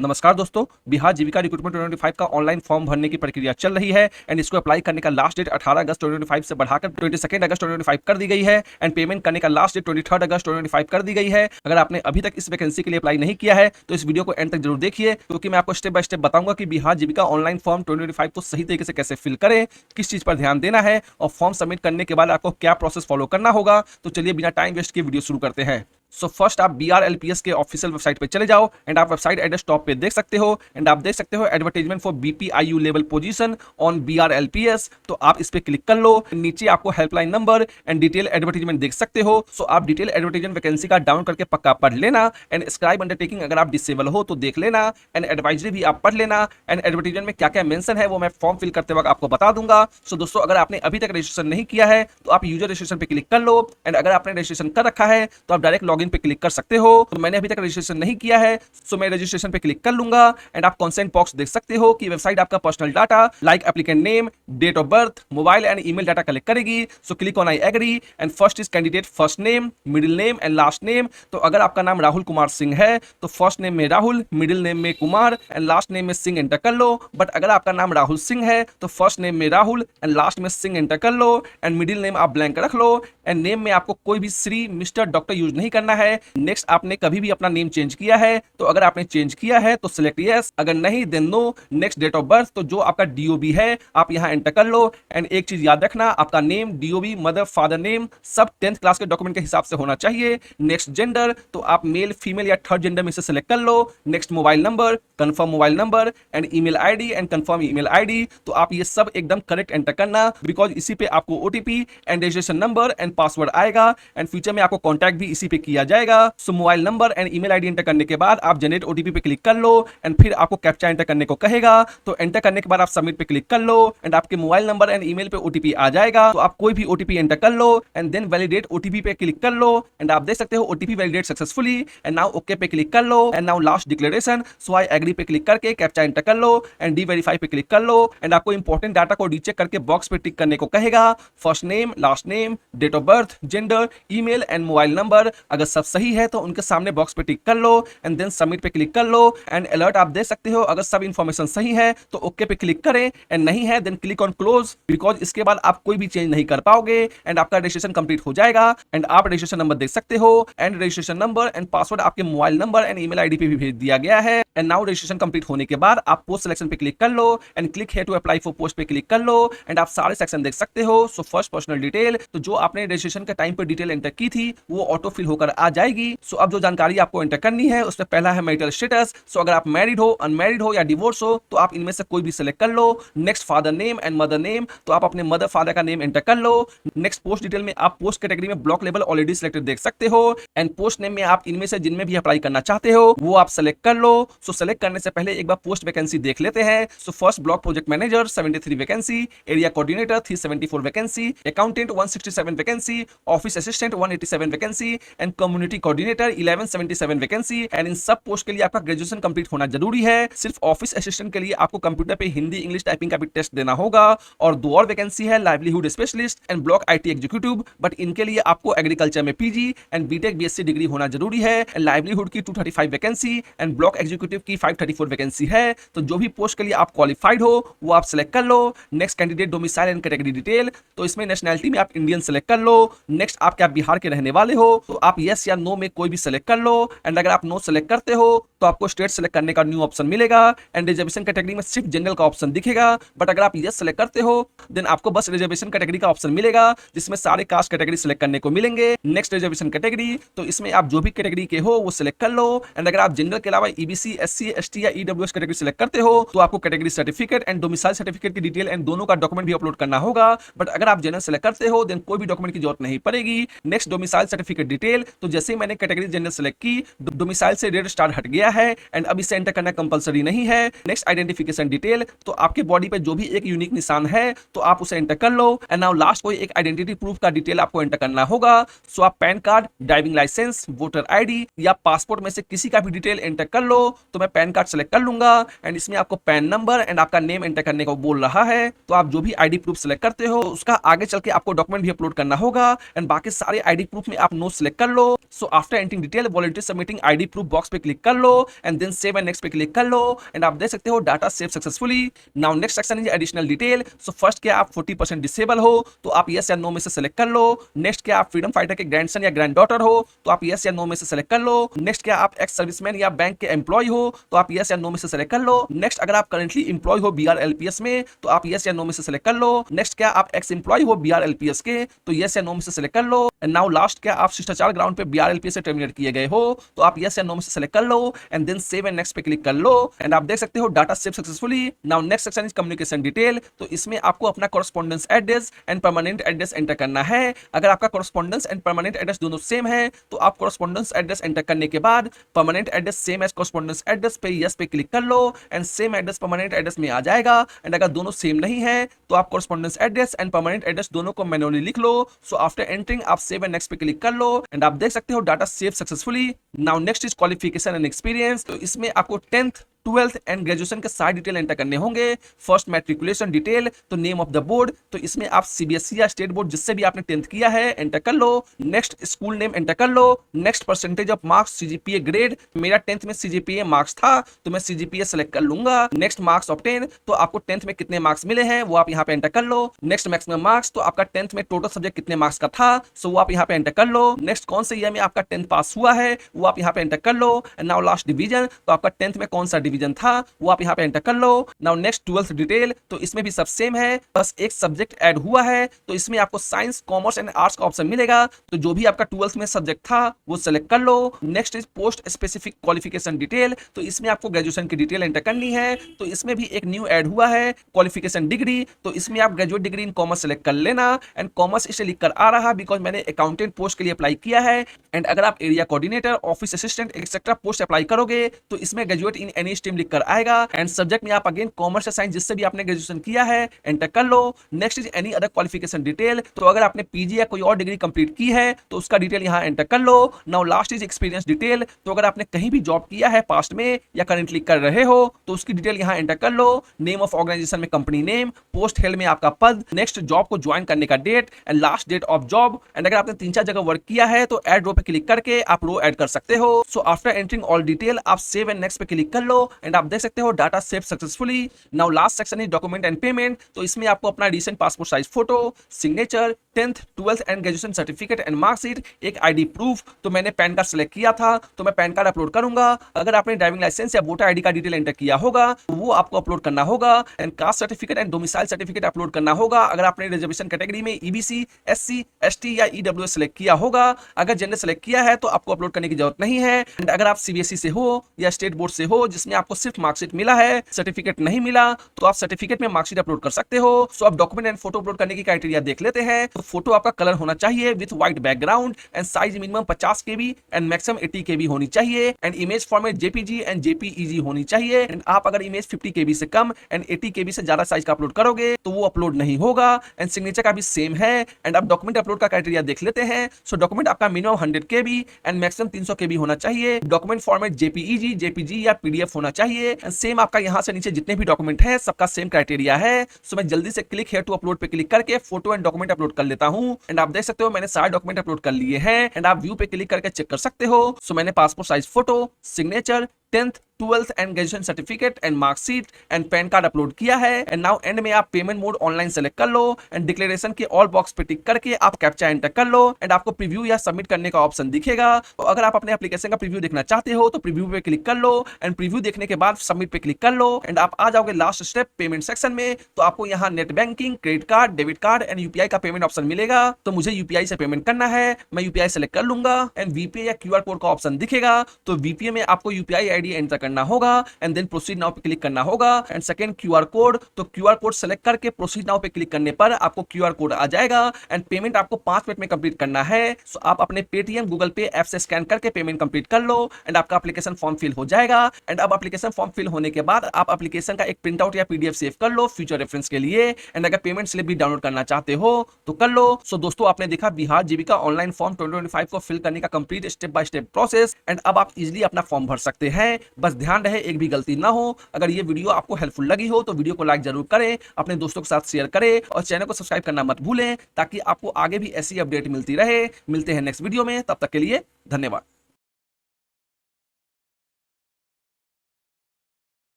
नमस्कार दोस्तों, बिहार जीविका रिक्रूटमेंट 2025 का ऑनलाइन फॉर्म भरने की प्रक्रिया चल रही है एंड इसको अप्लाई करने का लास्ट डेट 18 अगस्त 2025 से बढ़ाकर 22 अगस्त 2025 कर दी गई है एंड पेमेंट करने का लास्ट डेट 23 अगस्त 2025 कर दी गई है। अगर आपने अभी तक इस वैकेंसी के लिए अप्लाई नहीं किया है तो इस वीडियो को एंड तक जरूर देखिए, क्योंकि मैं आपको स्टेप बाय स्टेप बताऊंगा कि बिहार जीविका ऑनलाइन फॉर्म 2025 को सही तरीके से कैसे फिल करें, किस चीज पर ध्यान देना है और फॉर्म सबमिट करने के बाद आपको क्या प्रोसेस फॉलो करना होगा। तो चलिए बिना टाइम वेस्ट के वीडियो शुरू करते हैं। सो फर्स्ट आप BRLPS के ऑफिशियल वेबसाइट पे चले जाओ एंड आप वेबसाइट एड्रेस टॉप पे देख सकते हो एंड आप देख सकते हो advertisement for BPIU level position on BRLPS। तो आप इस पे क्लिक कर लो। नीचे आपको helpline number and detail advertisement देख सकते हो। सो आप डिटेल एडवर्टाइजमेंट वैकेंसी का डाउन करके पक्का पढ़ लेना एंड स्क्राइब अंडरटेकिंग अगर आप डिसेबल हो तो देख लेना एंड एडवाइजरी भी आप पढ़ लेना एंड एडवर्टाइजमेंट में क्या क्या मेंशन है वो मैं फॉर्म फिल करते वक्त आपको बता दूंगा। सो दोस्तों, अगर आपने अभी तक रजिस्ट्रेशन नहीं किया है तो आप यूजर रजिस्ट्रेशन पे क्लिक कर लो एंड अगर आपने रजिस्ट्रेशन कर रखा है तो आप डायरेक्ट लॉगिन पे क्लिक कर सकते हो। तो मैंने अभी तक रजिस्ट्रेशन नहीं किया है, सो मैं रजिस्ट्रेशन पे क्लिक कर लूंगा एंड आप कंसेंट बॉक्स देख सकते हो कि वेबसाइट आपका personal data like applicant name, date of birth, mobile and email data collect करेगी। So click on I agree and first is candidate first name, middle name and last name. तो अगर आपका नाम राहुल कुमार सिंह है तो फर्स्ट नेम में Rahul, middle name में Kumar and last name में सिंह एंटर कर लो। बट अगर आपका नाम राहुल सिंह है तो फर्स्ट नेम में राहुल एंड लास्ट में सिंह एंटर कर लो एंड मिडिल नेम आप ब्लैंक रख लो एंड नेम में आपको कोई भी श्री, मिस्टर, डॉक्टर यूज नहीं करना है। नेक्स्ट, आपने कभी भी अपना नेम चेंज किया है तो अगर आपने चेंज किया है तो सिलेक्ट यस, अगर नहीं then no. Next, date of birth, तो जो आपका DOB है आप यहां एंटर कर लो एंड एक चीज याद रखना, आपका name, DOB, mother, father name सब 10th क्लास के डॉक्यूमेंट के हिसाब से होना चाहिए। नेक्स्ट, जेंडर, तो आप मेल, फीमेल या थर्ड जेंडर में से सिलेक्ट कर लो। Next, mobile number, confirm mobile number and email ID and confirm email ID. तो आप ये सब एकदम करेक्ट एंटर करना, बिकॉज इसी पे आपको OTP and registration number and password आएगा एंड फ्यूचर में आपको कॉन्टैक्ट भी इसी पे किया जाएगा। So mobile number and email ID enter करने के बाद आप जनरेट OTP पे क्लिक कर लो एंड फिर आपको कैप्चा एंटर करने को कहेगा। तो एंटर करने के बाद आप सबमिट पे क्लिक कर लो एंड आपके मोबाइल नंबर एंड ईमेल पे OTP आ जाएगा। तो आप कोई भी OTP एंटर कर लो एंड देन वैलिडेट OTP पे क्लिक कर लो एंड आप देख सकते हो OTP validate successfully and now okay पे क्लिक कर लो and now last declaration, so I agree पे क्लिक करके कैप्चा एंटर कर लो एंड डी वेरीफाई पे क्लिक कर लो एंड आपको इंपॉर्टेंट डाटा को रीचेक करके बॉक्स पे टिक करने को कहेगा। First name, last name, date of birth, gender, email and mobile number, अगर सब सही है तो उनके सामने बॉक्स पे टिक कर लो एंड देन सबमिट पे क्लिक कर लो एंड अलर्ट आप देख सकते हो, अगर सब इंफॉर्मेशन सही है तो ओके पे क्लिक करें एंड नहीं है then click on close, because इसके बाद आप कोई भी चेंज नहीं कर पाओगे एंड आपका रजिस्ट्रेशन कंप्लीट हो जाएगा। एंड आप रजिस्ट्रेशन नंबर देख सकते हो and registration number and password आपके mobile number and email ID पे भी भेज दिया गया है। एंड नाउ रजिस्ट्रेशन कंप्लीट होने के बाद आप पोस्ट सिलेक्शन पे क्लिक कर लो and click here to apply for post पे क्लिक कर लो एंड आप सारे सेक्शन देख सकते हो। सो फर्स्ट, पर्सनल डिटेल, तो जो आपने रजिस्ट्रेशन के टाइम पर डिटेल एंटर की थी वो ऑटो फिल होकर आ जाएगी। सो अब जो जानकारी आपको एंटर करनी है उसमें पहला है मैरिटल स्टेटस। सो अगर आप मैरिड हो, अनमैरिड हो या डिवोर्स हो तो आप इनमें से कोई भी सिलेक्ट कर लो। Next, father name and mother name, तो आप अपने मदर फादर का नेम एंटर कर लो। नेक्स्ट, पोस्ट डिटेल में आप पोस्ट कैटेगरी में ब्लॉक लेवल ऑलरेडी सिलेक्टेड देख सकते हो एंड पोस्ट नेम में आप इनमें से जिनमें भी अप्लाई करना चाहते हो वो आप सेलेक्ट कर लो। सो सेलेक्ट करने से पहले एक बार पोस्ट वैकेंसी देख लेते हैं। So first, block project manager 73 vacancy, area coordinator 374 vacancy, accountant 167 vacancy, office assistant 187 vacancy and community coordinator 1177 vacancy. And in सब पोस्ट के लिए आपका ग्रेजुएशन कंप्लीट होना जरूरी है। सिर्फ ऑफिस असिस्टेंट के लिए आपको कंप्यूटर पे हिंदी इंग्लिश टाइपिंग का भी टेस्ट देना होगा। और दो और वैकेंसी है, livelihood specialist and block IT executive, but इनके लिए आपको एग्रीकल्चर में PG and BTech BSc degree होना जरूरी है। लाइवलीहुड की 235 वैकेंसी एंड ब्लॉक एग्जीक्यूटिव की 534 वैकेंसी है। तो जो भी पोस्ट के लिए आप क्वालिफाइड हो वो आप सिलेक्ट कर लो। Next, candidate domicile and category detail, तो इसमें नेशनैलिटी में आप इंडियन सेलेक्ट कर लो। नेक्स्ट, आप क्या बिहार के रहने वाले हो तो आप यस या नो में कोई भी सिलेक्ट कर लो एंड अगर आप नो सेलेक्ट करते हो तो आपको स्टेट सेलेक्ट करने का न्यू ऑप्शन मिलेगा एंड रिजर्वेशन कैटेगरी में सिर्फ जनरल का ऑप्शन दिखेगा। बट अगर आप यस सेलेक्ट करते हो देन आपको बस रिजर्वेशन कैटेगरी का ऑप्शन मिलेगा जिसमें सारे कास्ट कैटेगरी सेलेक्ट करने को मिलेंगे। नेक्स्ट, रिजर्वेशन कैटेगरी, तो इसमें आप जो भी कैटेगरी के हो वो सिलेक्ट कर लो एंड अगर आप जनरल के अलावा EBC, SC, ST या EWS कैटेगरी सिलेक्ट करते हो तो आपको category certificate and domicile certificate की डिटेल एंड दोनों का डॉक्यूमेंट भी अपलोड करना होगा। बट अगर आप जनरल सेलेक्ट करते हो देन कोई भी डॉक्यूमेंट की जरूरत नहीं पड़ेगी। नेक्स्ट, डोमिसाइल सर्टिफिकेट डिटेल, तो जैसे ही मैंने कैटेगरी जनरल सेलेक्ट की डोमिसाइल से रेड स्टार हट गया है एंड अब इसे एंटर करना कंपलसरी नहीं है। नेक्स्ट, आइडेंटिफिकेशन डिटेल, तो आपके बॉडी पे जो भी एक यूनिक निशान है तो आप उसे एंटर कर लो एंड नाउ लास्ट कोई एक आइडेंटिटी प्रूफ का डिटेल आपको एंटर करना होगा। सो आप PAN card, driving licence, voter ID या पासपोर्ट में से किसी का भी डिटेल एंटर कर लो। तो मैं पैन कार्ड सेलेक्ट कर लूंगा एंड इसमें आपको पैन नंबर एंड आपका नेम एंटर करने को बोल रहा है। तो आप जो भी ID प्रूफ सेलेक्ट करते हो उसका आगे चल के आपको डॉक्यूमेंट भी अपलोड करना होगा एंड बाकी सारे ID प्रूफ में आप नो सेलेक्ट कर लो so after entering detail voluntary submitting ID proof box पे क्लिक कर लो and then save and next पे क्लिक कर लो एंड आप देख सकते हो data save successfully. Now next section is additional detail. So first क्या आप 40% डिसेबल हो तो आप यस या नो में से सेलेक्ट कर लो। नेक्स्ट क्या आप फ्रीडम फाइटर के ग्रैंडसन या ग्रैंड डॉटर हो तो आप यस या नो में से सेलेक्ट कर लो। नेक्स्ट क्या आप एक्स सर्विसमैन या बैंक के एम्प्लॉय हो तो आप यस या नो में से सेलेक्ट कर लो। नेक्स्ट अगर आप करंटली एम्प्लॉय हो बीआरएलपीएस में तो आप यस या नो में से सेलेक्ट कर लो। नेक्स्ट क्या आप एक्स एम्प्लॉय हो बीआरएलपीएस के तो यस या नो में से सेलेक्ट कर लो। एंड नाउ लास्ट क्या आप शिष्टाचार ग्राउंड पे बीआरएलपीएस से टर्मिनेट किए गए हो तो आप यस या नो में से सेलेक्ट कर लो and then save and next पे क्लिक कर लो एंड आप देख सकते हो data save successfully. Now next section is communication detail. तो इसमें आपको अपना correspondence address and permanent address enter करना है। अगर आपका कॉरेस्पॉन्डेंस एंड परमानेंट एड्रेस दोनों सेम है तो आप कॉरेस्पॉन्डेंस एड्रेस एंटर करने के बाद permanent address same as correspondence address पे यस पे क्लिक कर लो and same address permanent address में आ जाएगा। एंड अगर दोनों सेम नहीं है तो आप correspondence address and permanent address दोनों को मैन्युअली लिख लो। सो आफ्टर एंटरिंग आप सेव एंड नेक्स्ट पे क्लिक कर लो एंड आप देख सकते हो data save successfully. Now next is qualification and experience. तो इसमें आपको 10th 12th एंड ग्रेजुएशन के सारे डिटेल एंटर करने होंगे। फर्स्ट मैट्रिकुलेशन डिटेल तो नेम ऑफ द बोर्ड तो इसमें आप सीबीएसई या स्टेट बोर्ड जिससे भी आपने 10th किया है एंटर कर लो। नेक्स्ट स्कूल नेम एंटर कर लो। Next percentage of marks CGPA grade मेरा 10th में सीजीपीए मार्क्स था तो मैं सीजीपीए सेलेक्ट कर लूंगा। नेक्स्ट मार्क्स ऑब्टेन तो आपको 10th में कितने मार्क्स मिले हैं वो आप यहाँ पे एंटर कर लो। नेक्स्ट मैक्सिमम मार्क्स तो आपका 10th में टोटल सब्जेक्ट कितने मार्क्स का था सो वो आप यहाँ पे एंटर कर लो। नेक्स्ट कौन से ईयर में आपका 10th पास हुआ है वो आप यहाँ पे एंटर कर लो। एंड नाउ लास्ट डिवीजन तो आपका 10th में कौन सा डिवीजन था वो आप यहाँ पे एंटर कर लो। नाउ नेक्स्ट 12th डिटेल तो इसमें भी सब सेम है बस एक सब्जेक्ट ऐड हुआ है तो इसमें आपको साइंस कॉमर्स एंड आर्ट्स का ऑप्शन मिलेगा तो जो भी आपका 12th में सब्जेक्ट था वो सेलेक्ट कर लो। Next is post specific qualification detail तो इसमें आपको ग्रेजुएशन की डिटेल एंटर करनी है तो इसमें भी एक न्यू ऐड हुआ है क्वालिफिकेशन डिग्री तो इसमें आप graduate degree in commerce select कर लेना। एंड कॉमर्स इसलिए लिख कर आ रहा बिकॉज मैंने अकाउंटेंट पोस्ट के लिए अप्लाई किया है। एंड अगर आप area coordinator office assistant etcetera post apply करोगे तो इसमें ग्रेजुएट इन एनी स्ट्रीम लिख कर आएगा। एंड सब्जेक्ट में आप अगेन कॉमर्स या साइंस जिससे भी आपने ग्रेजुएशन किया है एंटर कर लो। Next is any other qualification detail तो अगर आपने पीजी या कोई और डिग्री कंप्लीट की है तो उसका डिटेल यहां एंटर कर लो। Now last is experience detail तो अगर आपने कहीं भी जॉब किया है पास्ट में या करंटली कर रहे हो तो उसकी डिटेल यहां एंटर कर लो। नेम ऑफ ऑर्गेनाइजेशन में कंपनी नेम, पोस्ट हेल्ड में आपका पद, नेक्स्ट जॉब को ज्वाइन करने का date and last date of job. And अगर आपने 3-4 जगह वर्क किया है तो ऐड रो पे क्लिक करके आप रो ऐड कर सकते हो। सो आफ्टर एंटरिंग ऑल डिटेल आप सेव एंड नेक्स्ट पे क्लिक कर लो एंड आप देख सकते हो data save successfully. Now last section is document and payment तो इसमें आपको अपना recent passport size photo, signature, 10th 12th and graduation certificate and marksheet, एक आईडी प्रूफ तो मैंने पैन कार्ड सेलेक्ट किया था तो मैं पैन कार्ड अपलोड करूंगा। अगर आपने ड्राइविंग लाइसेंस या वोटर आईडी का डिटेल एंटर किया होगा तो वो आपको अपलोड करना होगा। And caste certificate and domicile certificate upload करना होगा अगर आपने रिजर्वेशन कैटेगरी में ईबीसी, एससी, एसटी या ईडब्ल्यूएस सेलेक्ट किया होगा। अगर जनरल सेलेक्ट किया है तो आपको अपलोड करने की जरूरत नहीं है। एंड अगर आप सीबीएसई से हो या स्टेट बोर्ड से हो जिसमें आपको सिर्फ मार्कशीट मिला है सर्टिफिकेट नहीं मिला तो आप सर्टिफिकेट में मार्कशीट अपलोड कर सकते हो। सो आप डॉक्यूमेंट एंड फोटो अपलोड करने की क्राइटेरिया देख लेते हैं। तो फोटो आपका कलर होना चाहिए with white background and size minimum 50 KB and maximum 80 केबी होनी चाहिए। And image format JPG and JPEG होनी चाहिए। एंड आप अगर इमेज 50 केबी से कम एंड 80 केबी से ज्यादा साइज का अपलोड करोगे तो वो अपलोड नहीं होगा। एंड सिग्नेचर का भी सेम है। एंड आप डॉक्यूमेंट अपलोड का क्राइटेरिया देख लेते हैं। सो डॉक्यूमेंट आपका मिनिमम 100 केबी एंड मैक्सिमम 300 केबी होना चाहिए। डॉक्यूमेंट फॉर्मेट जेपीईजी, जेपीजी या पीडीएफ होना चाहिए। एंड सेम आपका यहां से नीचे जितने भी डॉक्यूमेंट है सबका सेम क्राइटेरिया है। सो मैं जल्दी से क्लिक हियर टू अपलोड पे क्लिक करके फोटो एंड डॉक्यूमेंट अपलोड कर लेता हूं। एंड आप देख सकते हो मैंने सारे डॉक्यूमेंट अपलोड कर लिए हैं। एंड आप व्यू पे क्लिक करके चेक कर सकते हो। सो मैंने passport size photo, signature, 10th 12th and graduation certificate and marksheet and pan card upload किया है। एंड नाउ एंड में आप पेमेंट मोड ऑनलाइन सेलेक्ट कर लो एंड डिक्लेरेशन के ऑल बॉक्स पे टिक करके आप कैप्चा एंटर कर लो एंड आपको प्रीव्यू या सबमिट करने का ऑप्शन दिखेगा। तो अगर आप अपने एप्लीकेशन का प्रीव्यू देखना चाहते हो तो प्रीव्यू पे क्लिक कर लो एंड प्रीव्यू देखने के बाद सबमिट पे क्लिक कर लो एंड आप आ जाओगे लास्ट स्टेप पेमेंट सेक्शन में। तो आपको यहाँ net banking, credit card, debit card and UPI का पेमेंट ऑप्शन मिलेगा। तो मुझे यूपीआई से पेमेंट करना है, मैं यूपीआई सेलेक्ट कर लूंगा एंड वीपीआई या क्यूआर कोड का ऑप्शन दिखेगा। तो वीपीआई में आपको यूपीआई आईडी एंटर करना होगा एंड देन प्रोसीड नाउ पे क्लिक करना होगा। एंड सेकंड क्यूआर कोड तो क्यूआर कोड सेलेक्ट करके प्रोसीड नाउ पे क्लिक करने पर आपको क्यूआर कोड आ जाएगा एंड पेमेंट आपको 5 मिनट में कंप्लीट करना है। सो आप अपने पेटीएम, गूगल पे ऐप से स्कैन करके पेमेंट कंप्लीट कर लो एंड आपका एप्लीकेशन फॉर्म फिल हो जाएगा। एंड अब एप्लीकेशन फॉर्म फिल होने के बाद आप एप्लीकेशन का एक प्रिंट आउट या पीडीएफ सेव कर लो फ्यूचर रेफरेंस के लिए। एंड अगर पेमेंट स्लिप भी डाउनलोड करना चाहते हो तो कर लो। सो दोस्तों आपने देखा बिहार जीविका ऑनलाइन फॉर्म 2025 को फिल करने का complete step by step process. And अब आप इजीली अपना फॉर्म भर सकते हैं। है। बस ध्यान रहे एक भी गलती ना हो। अगर ये वीडियो आपको हेल्पफुल लगी हो तो वीडियो को लाइक जरूर करें, अपने दोस्तों के साथ शेयर करें और चैनल को सब्सक्राइब करना मत भूलें ताकि आपको आगे भी ऐसी अपडेट मिलती रहे। मिलते हैं नेक्स्ट वीडियो में, तब तक के लिए धन्यवाद।